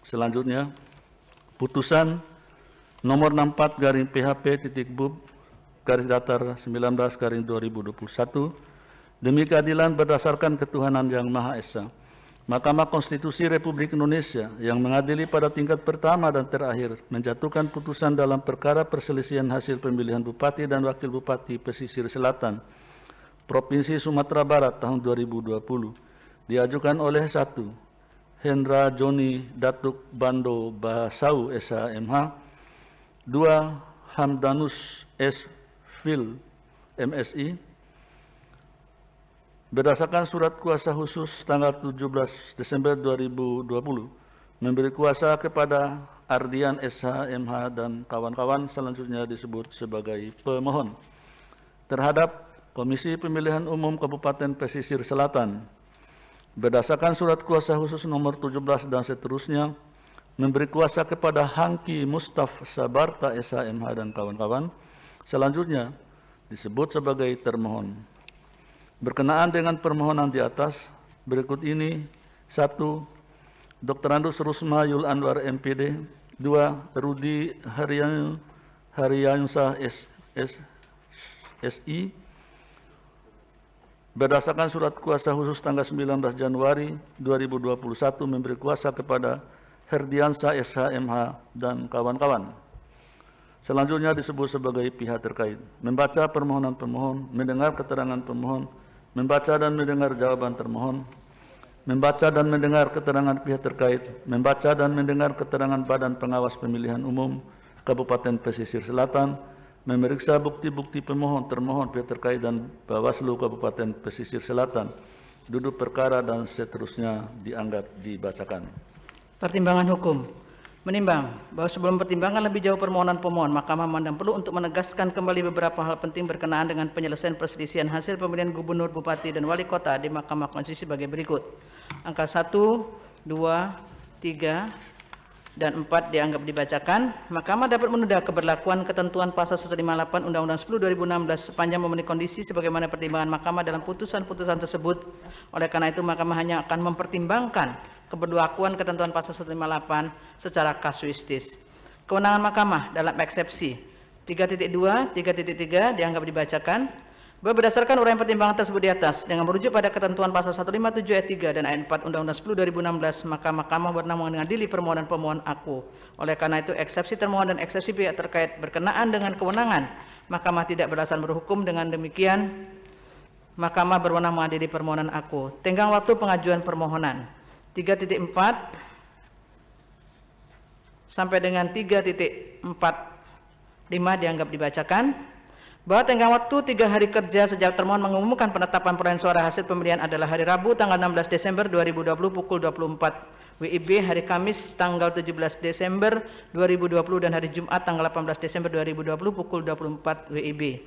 Selanjutnya, putusan nomor 64-bub/19/2021 demi keadilan berdasarkan ketuhanan yang Maha Esa. Mahkamah Konstitusi Republik Indonesia yang mengadili pada tingkat pertama dan terakhir menjatuhkan putusan dalam perkara perselisihan hasil pemilihan Bupati dan Wakil Bupati Pesisir Selatan Provinsi Sumatera Barat tahun 2020 diajukan oleh 1. Hendra Joni Datuk Bando Basau SH.MH, 2. Hamdanus S. Phil MSI, berdasarkan surat kuasa khusus tanggal 17 Desember 2020 memberi kuasa kepada Ardian SH.MH dan kawan-kawan selanjutnya disebut sebagai pemohon terhadap Komisi Pemilihan Umum Kabupaten Pesisir Selatan berdasarkan surat kuasa khusus nomor 17 dan seterusnya memberi kuasa kepada Hangki Mustaf Sabarta SH.MH dan kawan-kawan selanjutnya disebut sebagai termohon. Berkenaan dengan permohonan di atas, berikut ini: 1. Dr. Andus Rusma Yul Anwar MPD, 2. Rudi Haryansyah SI, berdasarkan surat kuasa khusus tanggal 19 Januari 2021 memberi kuasa kepada Herdiansyah SH.MH dan kawan-kawan. Selanjutnya disebut sebagai pihak terkait. Membaca permohonan pemohon, mendengar keterangan pemohon, membaca dan mendengar jawaban termohon, membaca dan mendengar keterangan pihak terkait, membaca dan mendengar keterangan Badan Pengawas Pemilihan Umum Kabupaten Pesisir Selatan, memeriksa bukti-bukti pemohon, termohon, pihak terkait dan Bawaslu Kabupaten Pesisir Selatan, duduk perkara dan seterusnya dianggap dibacakan. Pertimbangan hukum. Menimbang bahwa sebelum pertimbangan lebih jauh permohonan pemohon, Mahkamah memandang perlu untuk menegaskan kembali beberapa hal penting berkenaan dengan penyelesaian perselisihan hasil pemilihan gubernur, bupati, dan wali kota di Mahkamah Konstitusi sebagai berikut. Angka 1, 2, 3, dan 4 dianggap dibacakan. Mahkamah dapat menunda keberlakuan ketentuan pasal 158 Undang-Undang 10/2016 sepanjang memenuhi kondisi sebagaimana pertimbangan Mahkamah dalam putusan-putusan tersebut. Oleh karena itu, Mahkamah hanya akan mempertimbangkan keberlakuan ketentuan pasal 158 secara kasuistis. Kewenangan Mahkamah dalam eksepsi 3.2, 3.3 dianggap dibacakan. Berdasarkan uraian pertimbangan tersebut di atas, dengan merujuk pada ketentuan pasal 157 ayat 3 dan ayat 4 Undang-Undang 10/2016, maka Mahkamah berwenang mengadili permohonan pemohon aku. Oleh karena itu, eksepsi termohon dan eksepsi pihak terkait berkenaan dengan kewenangan Mahkamah tidak beralasan berhukum. Dengan demikian, Mahkamah berwenang mengadili permohonan aku. Tenggang waktu pengajuan permohonan 3.4 sampai dengan 3.45 dianggap dibacakan. Bahwa tenggang waktu 3 hari kerja sejak termohon mengumumkan penetapan perolehan suara hasil pemilihan adalah hari Rabu tanggal 16 Desember 2020 pukul 24 WIB, hari Kamis tanggal 17 Desember 2020 dan hari Jumat tanggal 18 Desember 2020 pukul 24 WIB.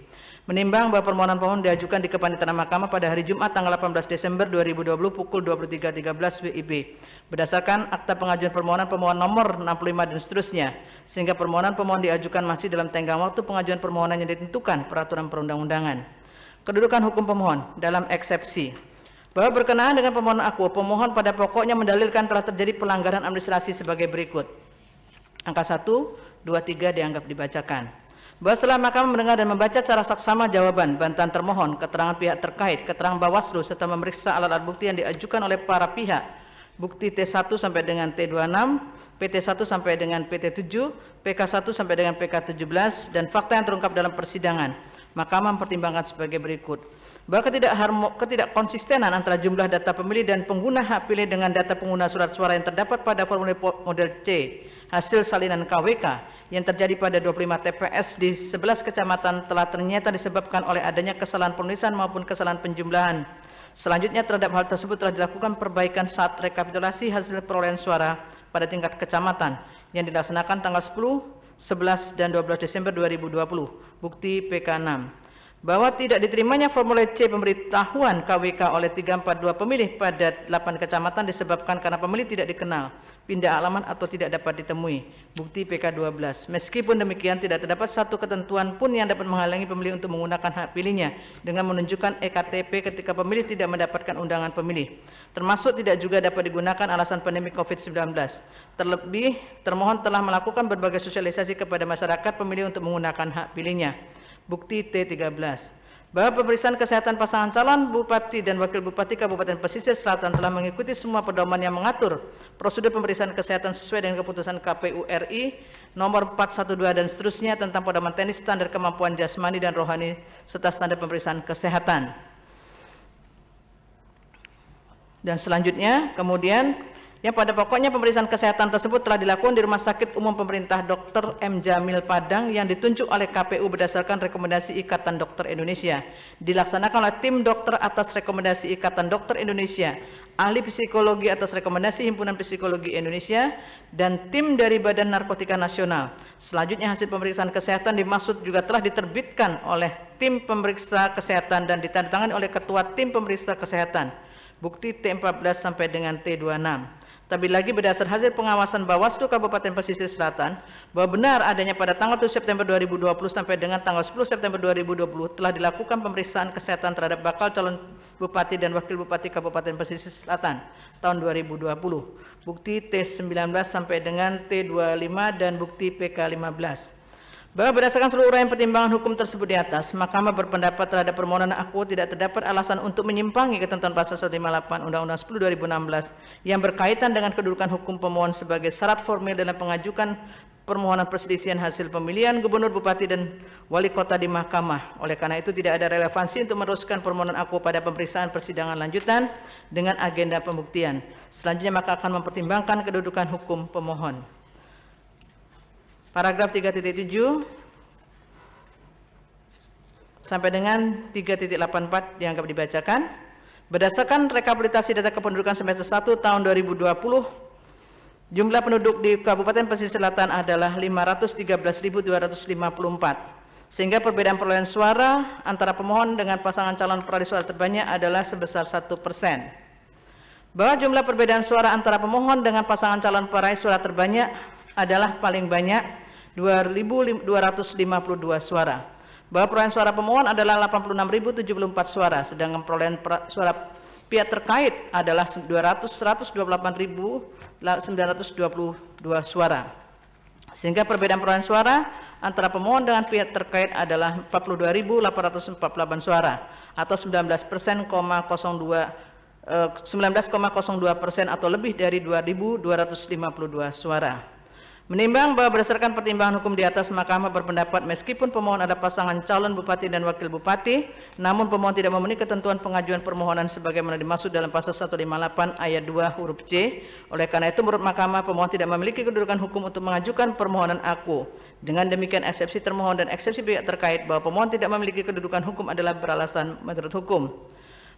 Menimbang bahwa permohonan pemohon diajukan di kepanitiaan Mahkamah pada hari Jumat tanggal 18 Desember 2020 pukul 23.13 WIB berdasarkan akta pengajuan permohonan pemohon nomor 65 dan seterusnya, sehingga permohonan pemohon diajukan masih dalam tenggang waktu pengajuan permohonan yang ditentukan peraturan perundang-undangan. Kedudukan hukum pemohon dalam eksepsi bahwa berkenaan dengan permohonan aku, pemohon pada pokoknya mendalilkan telah terjadi pelanggaran administrasi sebagai berikut. Angka 1, 2, 3 dianggap dibacakan. Bahwa setelah Mahkamah mendengar dan membaca secara saksama jawaban, bantahan termohon, keterangan pihak terkait, keterangan Bawaslu, serta memeriksa alat-alat bukti yang diajukan oleh para pihak, bukti T1 sampai dengan T26, PT1 sampai dengan PT7, PK1 sampai dengan PK17, dan fakta yang terungkap dalam persidangan, Mahkamah mempertimbangkan sebagai berikut. Bahwa ketidakkonsistenan antara jumlah data pemilih dan pengguna hak pilih dengan data pengguna surat suara yang terdapat pada formulir model C hasil salinan KWK yang terjadi pada 25 TPS di 11 kecamatan telah ternyata disebabkan oleh adanya kesalahan penulisan maupun kesalahan penjumlahan. Selanjutnya, terhadap hal tersebut telah dilakukan perbaikan saat rekapitulasi hasil perolehan suara pada tingkat kecamatan yang dilaksanakan tanggal 10, 11, dan 12 Desember 2020, bukti PK6. bahwa tidak diterimanya formulir C pemberitahuan KWK oleh 342 pemilih pada 8 kecamatan disebabkan karena pemilih tidak dikenal, pindah alamat atau tidak dapat ditemui. Bukti PK 12. Meskipun demikian, tidak terdapat satu ketentuan pun yang dapat menghalangi pemilih untuk menggunakan hak pilihnya dengan menunjukkan EKTP ketika pemilih tidak mendapatkan undangan pemilih. Termasuk tidak juga dapat digunakan alasan pandemi COVID-19. Terlebih, termohon telah melakukan berbagai sosialisasi kepada masyarakat pemilih untuk menggunakan hak pilihnya. Bukti T13, bahwa pemeriksaan kesehatan pasangan calon Bupati dan Wakil Bupati Kabupaten Pesisir Selatan telah mengikuti semua pedoman yang mengatur prosedur pemeriksaan kesehatan sesuai dengan keputusan KPU RI nomor 412 dan seterusnya tentang pedoman teknis standar kemampuan jasmani dan rohani serta standar pemeriksaan kesehatan. Dan selanjutnya, kemudian yang pada pokoknya pemeriksaan kesehatan tersebut telah dilakukan di Rumah Sakit Umum Pemerintah Dr. M. Jamil Padang yang ditunjuk oleh KPU berdasarkan rekomendasi Ikatan Dokter Indonesia. Dilaksanakan oleh tim dokter atas rekomendasi Ikatan Dokter Indonesia, ahli psikologi atas rekomendasi Himpunan Psikologi Indonesia, dan tim dari Badan Narkotika Nasional. Selanjutnya hasil pemeriksaan kesehatan dimaksud juga telah diterbitkan oleh tim pemeriksa kesehatan dan ditandatangani oleh Ketua Tim Pemeriksa Kesehatan. Bukti T14 sampai dengan T26. Terlebih lagi berdasar hasil pengawasan Bawaslu Kabupaten Pesisir Selatan bahwa benar adanya pada tanggal 7 September 2020 sampai dengan tanggal 10 September 2020 telah dilakukan pemeriksaan kesehatan terhadap bakal calon Bupati dan Wakil Bupati Kabupaten Pesisir Selatan tahun 2020. Bukti T19 sampai dengan T25 dan bukti PK15. Bahwa berdasarkan seluruh uraian pertimbangan hukum tersebut di atas, Mahkamah berpendapat terhadap permohonan aku tidak terdapat alasan untuk menyimpangi ketentuan pasal 158 Undang-Undang 10 2016 yang berkaitan dengan kedudukan hukum pemohon sebagai syarat formil dalam pengajukan permohonan perselisihan hasil pemilihan gubernur, bupati, dan wali kota di Mahkamah. Oleh karena itu tidak ada relevansi untuk meneruskan permohonan aku pada pemeriksaan persidangan lanjutan dengan agenda pembuktian. Selanjutnya maka akan mempertimbangkan kedudukan hukum pemohon. Paragraf 3.7 sampai dengan 3.84 dianggap dibacakan. Berdasarkan rekapitulasi data kependudukan semester 1 tahun 2020, jumlah penduduk di Kabupaten Pesisir Selatan adalah 513.254, sehingga perbedaan perolehan suara antara pemohon dengan pasangan calon peraih suara terbanyak adalah sebesar 1%. Bahwa jumlah perbedaan suara antara pemohon dengan pasangan calon peraih suara terbanyak adalah paling banyak 2.252 suara. Bahwa perolehan suara pemohon adalah 86.074 suara, sedangkan perolehan suara pihak terkait adalah 128.922 suara. Sehingga perbedaan perolehan suara antara pemohon dengan pihak terkait adalah 42.848 suara atau 19,02% atau lebih dari 2.252 suara. Menimbang bahwa berdasarkan pertimbangan hukum di atas, Mahkamah berpendapat meskipun pemohon ada pasangan calon bupati dan wakil bupati, namun pemohon tidak memenuhi ketentuan pengajuan permohonan sebagaimana dimaksud dalam pasal 158 ayat 2 huruf C. Oleh karena itu menurut Mahkamah, pemohon tidak memiliki kedudukan hukum untuk mengajukan permohonan aku. Dengan demikian eksepsi termohon dan eksepsi pihak terkait bahwa pemohon tidak memiliki kedudukan hukum adalah beralasan menurut hukum.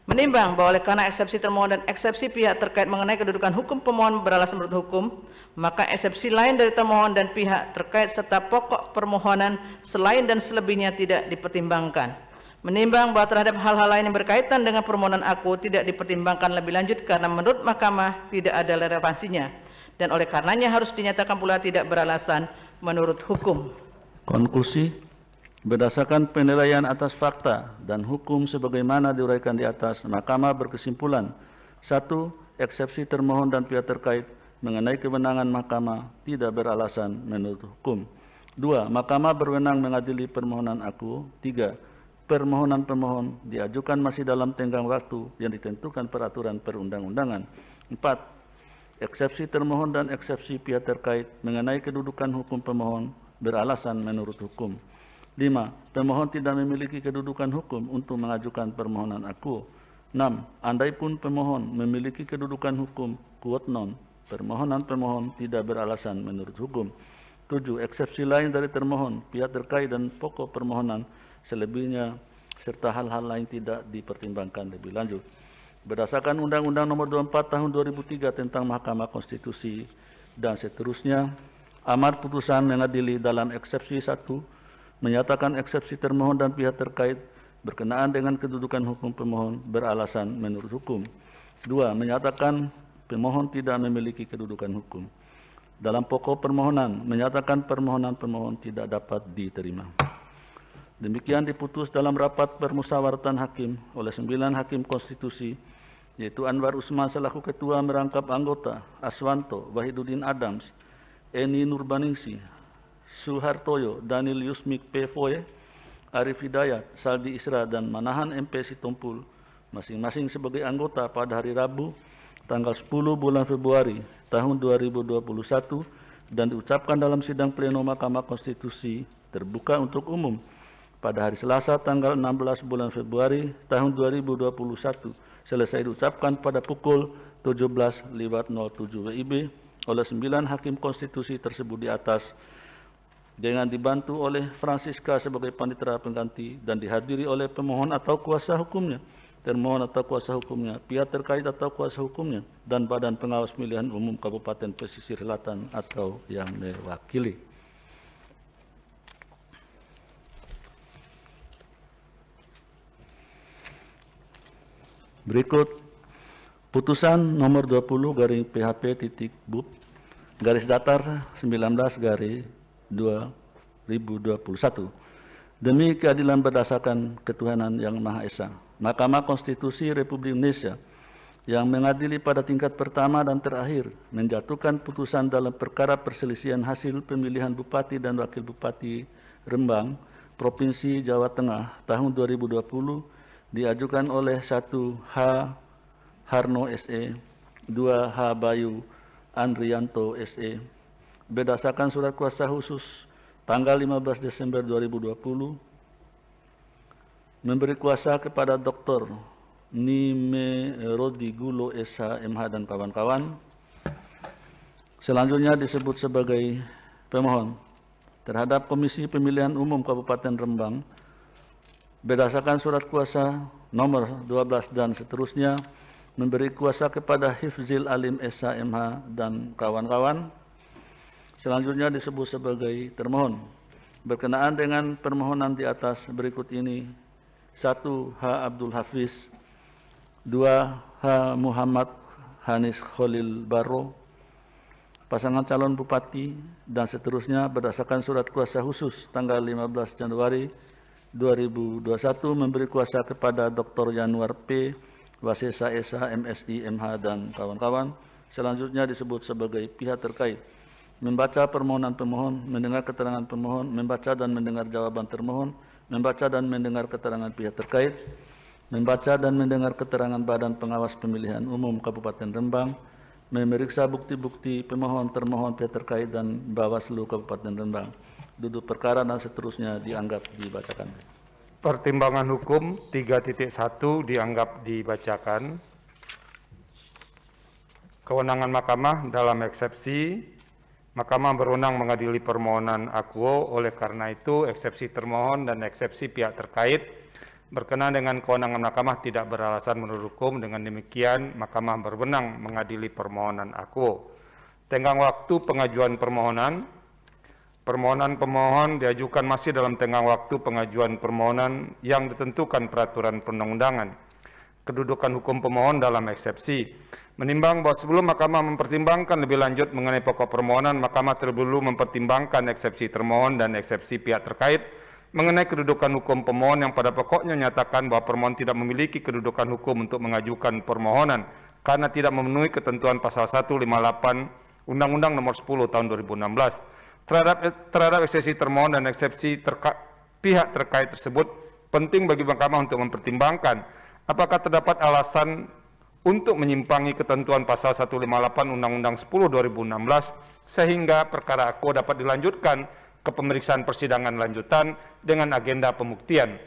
Menimbang bahwa oleh karena eksepsi termohon dan eksepsi pihak terkait mengenai kedudukan hukum pemohon beralasan menurut hukum, maka eksepsi lain dari termohon dan pihak terkait serta pokok permohonan selain dan selebihnya tidak dipertimbangkan. Menimbang bahwa terhadap hal-hal lain yang berkaitan dengan permohonan aku tidak dipertimbangkan lebih lanjut karena menurut Mahkamah tidak ada relevansinya, dan oleh karenanya harus dinyatakan pula tidak beralasan menurut hukum. Konklusi. Berdasarkan penilaian atas fakta dan hukum sebagaimana diuraikan di atas, Mahkamah berkesimpulan: 1. Eksepsi termohon dan pihak terkait mengenai kewenangan Mahkamah tidak beralasan menurut hukum. 2. Mahkamah berwenang mengadili permohonan aku. 3. Permohonan pemohon diajukan masih dalam tenggang waktu yang ditentukan peraturan perundang-undangan. 4. Eksepsi termohon dan eksepsi pihak terkait mengenai kedudukan hukum pemohon beralasan menurut hukum. 5. Pemohon tidak memiliki kedudukan hukum untuk mengajukan permohonan aku. 6. Andaipun pemohon memiliki kedudukan hukum quod non, permohonan pemohon tidak beralasan menurut hukum. 7. Eksepsi lain dari termohon, pihak terkait dan pokok permohonan selebihnya serta hal-hal lain tidak dipertimbangkan lebih lanjut. Berdasarkan Undang-Undang Nomor 24 Tahun 2003 tentang Mahkamah Konstitusi dan seterusnya, amar putusan mengadili dalam eksepsi 1 menyatakan eksepsi termohon dan pihak terkait berkenaan dengan kedudukan hukum pemohon beralasan menurut hukum. 2. Menyatakan pemohon tidak memiliki kedudukan hukum. Dalam pokok permohonan, menyatakan permohonan pemohon tidak dapat diterima. Demikian diputus dalam rapat permusyawaratan hakim oleh 9 hakim konstitusi, yaitu Anwar Usman selaku ketua merangkap anggota, Aswanto, Wahiduddin Adams, Eni Nurbaningsi, Suhartoyo, Daniel Yusmik P. Foye, Arif Hidayat, Saldi Isra, dan Manahan MP Sitompul, masing-masing sebagai anggota pada hari Rabu, tanggal 10 bulan Februari tahun 2021, dan diucapkan dalam sidang pleno Mahkamah Konstitusi terbuka untuk umum pada hari Selasa tanggal 16 bulan Februari tahun 2021, selesai diucapkan pada pukul 17.07 WIB oleh 9 hakim konstitusi tersebut di atas, dengan dibantu oleh Francisca sebagai panitera pengganti dan dihadiri oleh pemohon atau kuasa hukumnya, termohon atau kuasa hukumnya, pihak terkait atau kuasa hukumnya, dan Badan Pengawas Pemilihan Umum Kabupaten Pesisir Selatan atau yang mewakili. Berikut putusan nomor 20/PHP.BUP garis datar 19/2021 demi keadilan berdasarkan ketuhanan yang Maha Esa. Mahkamah Konstitusi Republik Indonesia yang mengadili pada tingkat pertama dan terakhir menjatuhkan putusan dalam perkara perselisihan hasil pemilihan Bupati dan Wakil Bupati Rembang, Provinsi Jawa Tengah tahun 2020 diajukan oleh 1H Harno SE, 2H Bayu Andrianto SE, berdasarkan surat kuasa khusus tanggal 15 Desember 2020, memberi kuasa kepada Dr. Nime Rodi Gulo SH MH dan kawan-kawan. Selanjutnya disebut sebagai pemohon terhadap Komisi Pemilihan Umum Kabupaten Rembang berdasarkan surat kuasa nomor 12 dan seterusnya, memberi kuasa kepada Hifzil Alim SH MH dan kawan-kawan. Selanjutnya disebut sebagai termohon. Berkenaan dengan permohonan di atas berikut ini: 1. H. Abdul Hafiz, 2. H. Muhammad Hanis Khalil Barro, pasangan calon bupati, dan seterusnya berdasarkan surat kuasa khusus tanggal 15 Januari 2021 memberi kuasa kepada Dr. Januar P. Wasesa SH MSI MH dan kawan-kawan. Selanjutnya disebut sebagai pihak terkait. Membaca permohonan pemohon, mendengar keterangan pemohon, membaca dan mendengar jawaban termohon, membaca dan mendengar keterangan pihak terkait, membaca dan mendengar keterangan Badan Pengawas Pemilihan Umum Kabupaten Rembang, memeriksa bukti-bukti pemohon, termohon, pihak terkait, dan Bawaslu Kabupaten Rembang. Duduk perkara dan seterusnya dianggap dibacakan. Pertimbangan hukum 3.1 dianggap dibacakan. Kewenangan Mahkamah dalam eksepsi. Mahkamah berwenang mengadili permohonan akuo, oleh karena itu eksepsi termohon dan eksepsi pihak terkait berkenaan dengan kewenangan Mahkamah tidak beralasan menurut hukum. Dengan demikian, Mahkamah berwenang mengadili permohonan akuo. Tenggang waktu pengajuan permohonan. Permohonan pemohon diajukan masih dalam tenggang waktu pengajuan permohonan yang ditentukan peraturan perundang-undangan. Kedudukan hukum pemohon dalam eksepsi. Menimbang bahwa sebelum Mahkamah mempertimbangkan lebih lanjut mengenai pokok permohonan, Mahkamah terlebih dahulu mempertimbangkan eksepsi termohon dan eksepsi pihak terkait mengenai kedudukan hukum pemohon yang pada pokoknya menyatakan bahwa permohon tidak memiliki kedudukan hukum untuk mengajukan permohonan karena tidak memenuhi ketentuan pasal 158 Undang-Undang Nomor 10 Tahun 2016. Terhadap eksepsi termohon dan eksepsi pihak terkait tersebut, penting bagi Mahkamah untuk mempertimbangkan apakah terdapat alasan untuk menyimpangi ketentuan pasal 158 Undang-Undang 10 2016 sehingga perkara akuo dapat dilanjutkan ke pemeriksaan persidangan lanjutan dengan agenda pembuktian.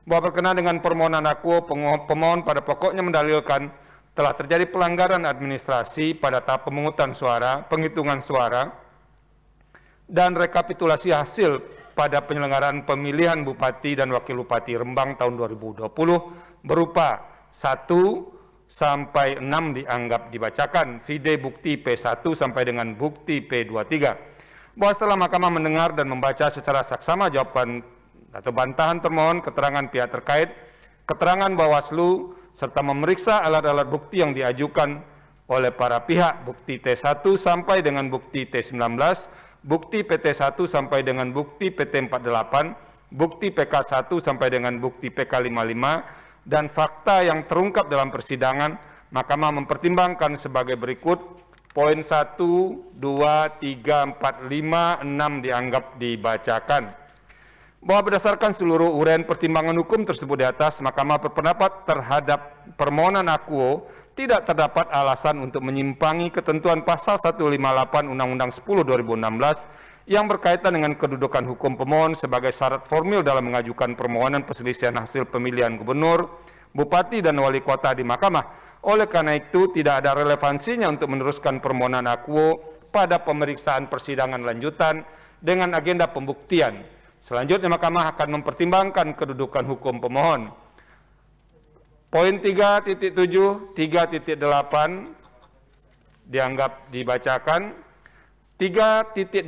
Bahwa berkenaan dengan permohonan akuo, pemohon pada pokoknya mendalilkan telah terjadi pelanggaran administrasi pada tahap pemungutan suara, penghitungan suara, dan rekapitulasi hasil pada penyelenggaraan pemilihan Bupati dan Wakil Bupati Rembang tahun 2020 berupa 1 sampai 6 dianggap dibacakan, vide bukti P1 sampai dengan bukti P23. Bahwa setelah Mahkamah mendengar dan membaca secara saksama jawaban atau bantahan termohon, keterangan pihak terkait, keterangan Bawaslu, serta memeriksa alat-alat bukti yang diajukan oleh para pihak, bukti T1 sampai dengan bukti T19, bukti PT1 sampai dengan bukti PT48, bukti PK1 sampai dengan bukti PK55, dan fakta yang terungkap dalam persidangan. Mahkamah mempertimbangkan sebagai berikut. Poin 1, 2, 3, 4, 5, 6 dianggap dibacakan. Bahwa berdasarkan seluruh uraian pertimbangan hukum tersebut di atas, Mahkamah berpendapat terhadap permohonan akuo tidak terdapat alasan untuk menyimpangi ketentuan pasal 158 Undang-Undang 10 2016 yang berkaitan dengan kedudukan hukum pemohon sebagai syarat formil dalam mengajukan permohonan perselisihan hasil pemilihan gubernur, bupati, dan wali kota di Mahkamah. Oleh karena itu, tidak ada relevansinya untuk meneruskan permohonan akuo pada pemeriksaan persidangan lanjutan dengan agenda pembuktian. Selanjutnya, Mahkamah akan mempertimbangkan kedudukan hukum pemohon. Poin 3.7, 3.8 dianggap dibacakan. 3.8.6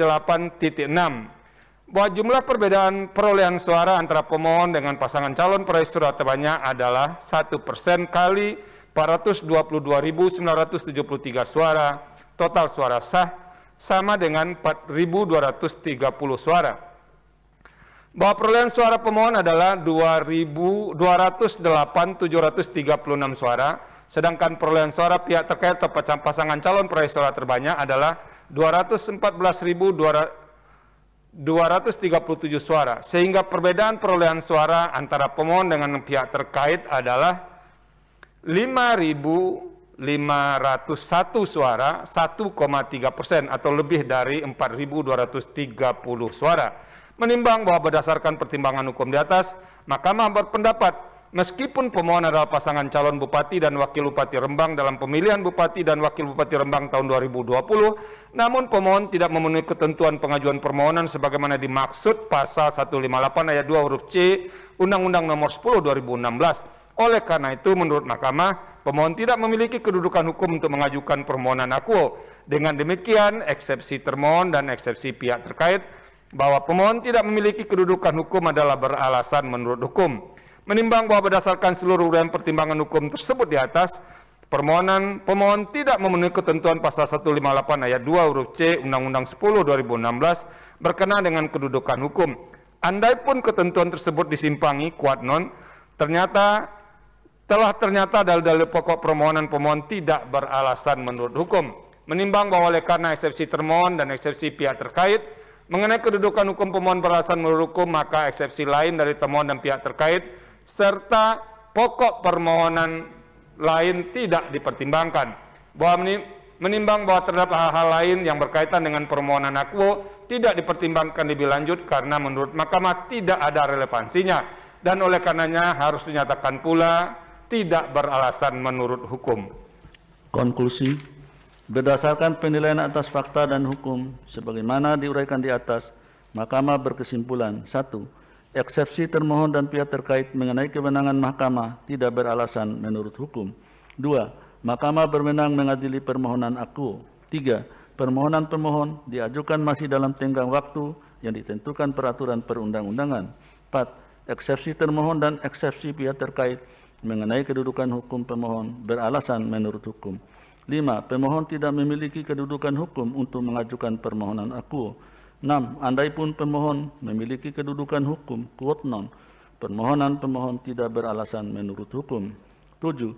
bahwa jumlah perbedaan perolehan suara antara pemohon dengan pasangan calon peraih suara terbanyak adalah 1% kali 422.973 suara, total suara sah sama dengan 4.230 suara. Bahwa perolehan suara pemohon adalah 208.736 suara, sedangkan perolehan suara pihak terkait atau pasangan calon peraih suara terbanyak adalah 214.237 suara, sehingga perbedaan perolehan suara antara pemohon dengan pihak terkait adalah 5.501 suara, 1,3% atau lebih dari 4.230 suara. Menimbang bahwa berdasarkan pertimbangan hukum di atas, Mahkamah berpendapat meskipun pemohon adalah pasangan calon bupati dan wakil bupati Rembang dalam pemilihan bupati dan wakil bupati Rembang tahun 2020, namun pemohon tidak memenuhi ketentuan pengajuan permohonan sebagaimana dimaksud pasal 158 ayat 2 huruf C Undang-Undang Nomor 10 2016. Oleh karena itu, menurut Mahkamah, pemohon tidak memiliki kedudukan hukum untuk mengajukan permohonan akuo. Dengan demikian, eksepsi termohon dan eksepsi pihak terkait bahwa pemohon tidak memiliki kedudukan hukum adalah beralasan menurut hukum. Menimbang bahwa berdasarkan seluruh uraian pertimbangan hukum tersebut di atas, pemohon tidak memenuhi ketentuan pasal 158 ayat 2 huruf C Undang-Undang 10 2016 berkenaan dengan kedudukan hukum. Andaipun ketentuan tersebut disimpangi kuat non, ternyata dalil-dalil pokok permohonan pemohon tidak beralasan menurut hukum. Menimbang bahwa oleh karena eksepsi termohon dan eksepsi pihak terkait mengenai kedudukan hukum pemohon beralasan menurut hukum, maka eksepsi lain dari termohon dan pihak terkait serta pokok permohonan lain tidak dipertimbangkan. Menimbang bahwa terdapat hal-hal lain yang berkaitan dengan permohonan akuo tidak dipertimbangkan lebih lanjut karena menurut Mahkamah tidak ada relevansinya, dan oleh karenanya harus dinyatakan pula tidak beralasan menurut hukum. Konklusi, berdasarkan penilaian atas fakta dan hukum sebagaimana diuraikan di atas, Mahkamah berkesimpulan: 1. Eksepsi termohon dan pihak terkait mengenai kewenangan Mahkamah tidak beralasan menurut hukum. 2. Mahkamah berwenang mengadili permohonan akuo. 3. Permohonan pemohon diajukan masih dalam tenggang waktu yang ditentukan peraturan perundang-undangan. 4. Eksepsi termohon dan eksepsi pihak terkait mengenai kedudukan hukum pemohon beralasan menurut hukum. 5. Pemohon tidak memiliki kedudukan hukum untuk mengajukan permohonan akuo. 6. Andaipun pemohon memiliki kedudukan hukum, quote non, permohonan pemohon tidak beralasan menurut hukum. 7.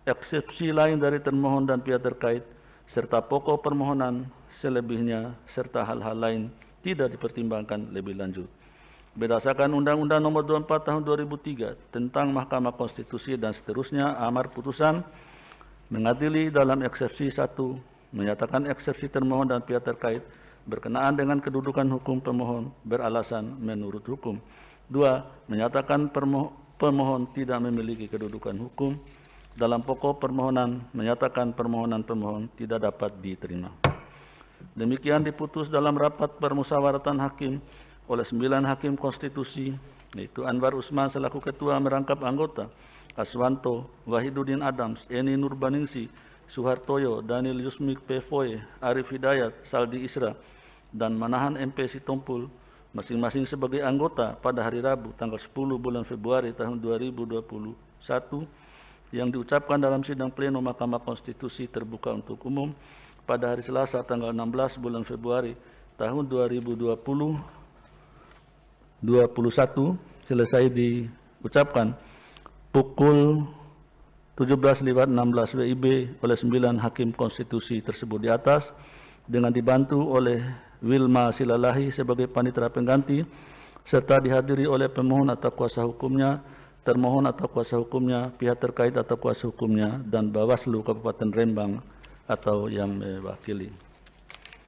Eksepsi lain dari termohon dan pihak terkait serta pokok permohonan selebihnya serta hal-hal lain tidak dipertimbangkan lebih lanjut. Berdasarkan Undang-Undang Nomor 24 Tahun 2003 tentang Mahkamah Konstitusi dan seterusnya, amar putusan mengadili dalam eksepsi 1, menyatakan eksepsi termohon dan pihak terkait berkenaan dengan kedudukan hukum pemohon beralasan menurut hukum. 2. Menyatakan pemohon tidak memiliki kedudukan hukum. Dalam pokok permohonan menyatakan permohonan pemohon tidak dapat diterima. Demikian diputus dalam rapat permusyawaratan hakim oleh 9 hakim konstitusi, yaitu Anwar Usman selaku ketua merangkap anggota, Aswanto, Wahiduddin Adams, Eni Nurbaningsi, Suhartoyo, Daniel Yusmik P. Foy, Arif Hidayat, Saldi Isra, dan Manahan MP Sitompul masing-masing sebagai anggota pada hari Rabu tanggal 10 bulan Februari tahun 2021 yang diucapkan dalam sidang pleno Mahkamah Konstitusi terbuka untuk umum pada hari Selasa tanggal 16 bulan Februari tahun 2021 selesai diucapkan pukul 17.16 WIB oleh 9 hakim konstitusi tersebut di atas dengan dibantu oleh Wilma Silalahi sebagai panitera pengganti serta dihadiri oleh pemohon atau kuasa hukumnya, termohon atau kuasa hukumnya, pihak terkait atau kuasa hukumnya, dan Bawaslu Kabupaten Rembang atau yang mewakili.